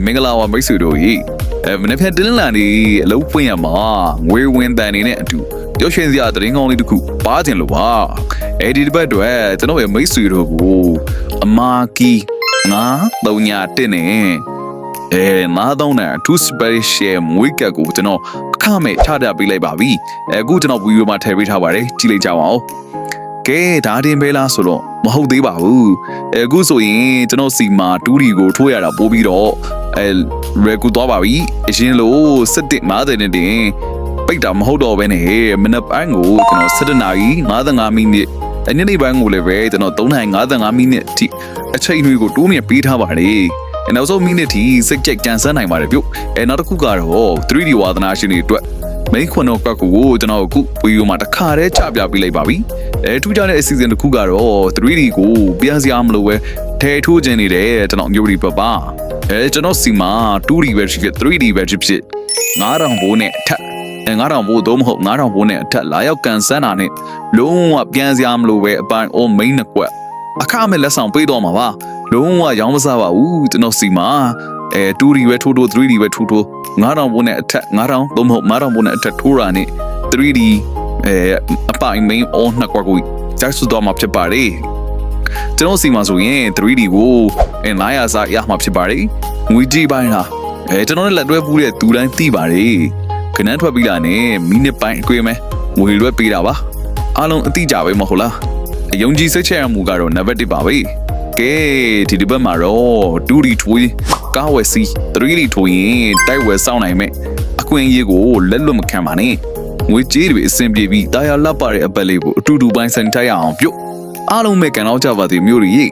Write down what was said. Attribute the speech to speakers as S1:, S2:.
S1: မင်္ဂလာပါမိတ်ဆွေတို့ကြီးမနေ့ဖြန်တင်းလာနေအလုပ်ဖွင့်ရမှာငွေဝင်တန်နေနဲ့အတူရုပ်ရှင်စရာသတင်းကောင်းလေးတစ်ခုပါခြင်းလို့ပါဒီတစ်ပတ်အတွက်ကျွန်တော်ရဲ့မိတ်ဆွေတို့ကိုအမာကီ931နဲ့930နဲ့2 special မွေးကတ်ကိုကျွန်တော်အခမဲ့ချပြပေးလိုက်ပါပြီအခုကျွန်တော်ဗီဒီယိုမှာထည့်ပေးထားပါတယ်ကြည့်လိုက်ကြပါဦးကဲဒါတင်ပဲလားဆိုတော့မဟုတ်သေးပါဘူးအခုဆိုရင်ကျွန်တော်စီမှာတူးရီကိုထိုးရတာပို့ပြီးတော့ရေကူသွားပါပြီအရင်လို7:50နဲ့တင်ပိတ်တာမဟုတ်တော့ဘဲနဲ့မနက်ပိုင်းကိုကျွန်တော်7:55မိနစ်ညနေပိုင်းကိုလည်းပဲကျွန်တော်3:55မိနစ်အထိအချိန်တွေကိုတိုးမြှင့်ပေးထားပါတယ်နောက်ဆုံးမိနစ်ထိစိတ်ကြိုက်ကြံစမ်းနိုင်ပါတယ်ပြုတ်နောက်တစ်ခုကတော့ 3D ဝါသနာရှင်တွေအတွက်မိန်းခွန်းတော့ကတ်ကိုကျွန်တော်အခုဗီဒီယိုမှာတစ်ခါတည်းချပြပေးလိုက်ပါပြီထူးခြားတဲ့အစီအစဉ်တစ်ခုကတော့ 3D ကိုပြန်စရာမလိုပဲထဲထိုးခြင်းနေတယ်ကျွန်တော်မျိုးဒီပပါကျွန်တော်စီမှာ 2D ပဲဖြစ်ဖြစ် 3D ပဲဖြစ်ဖြစ်9000ဘိုးနဲ့အထက်9000ဘိုးတော့မဟုတ်9000ဘိုးနဲ့အထက်လာရောက်ကန်ဆန်းတာနဲ့လုံးဝပြန်စရာမလိုပဲအပိုင်း all main နှစ်ကွက်အခမဲ့လက်ဆောင်ပေးတော့မှာပါလုံးဝရောင်းမစားပါဘူးကျွန်တော်စီမှာ2D ပဲထိုး 3D ပဲထိုး9000ဘိုးနဲ့အထက်9000တော့မဟုတ်9000ဘိုးနဲ့အထက်ထိုးတာနဲ့ 3D အပိုင်း main all နှစ်ကွက်ကိုတိုက်စုတော့မှာဖြစ်ပါတယ်ကျွန်တော်စီမှာဆိုရင် 3D ကို900စာရမှာဖြစ်ပါတယ်ငွေကြီးပိုင်းလားကျွန်တော်နဲ့လက်တွဲပူးတဲ့သူတိုင်းသိပါတယ်ခဏထွက်ပြီးလာနဲ့မိနစ်ပိုင်းအကွေးမယ်ငွေလွှဲပေးတာပါအားလုံးအတိကြပဲမဟုတ်လားယုံကြည်စိတ်ချရမှုကတော့နံပါတ်1ပါပဲကဲဒီတစ်ပတ်မှာတော့ 2D ထွေးကားဝယ်စီ 3D ထွေးရင်တိုက်ဝယ်စောင့်နိုင်မဲ့အခွင့်အရေးကိုလက်လွတ်မခံပါနဲ့ငွေကြေးတွေအဆင်ပြေပြီးတာယာလှပတဲ့အပတ်လေးကိုအတူတူပိုင်းဆိုင်ထားရအောင်ပြုတ်အားလုံးပဲကန်တော့ကြပါသေးမျိုးတွေ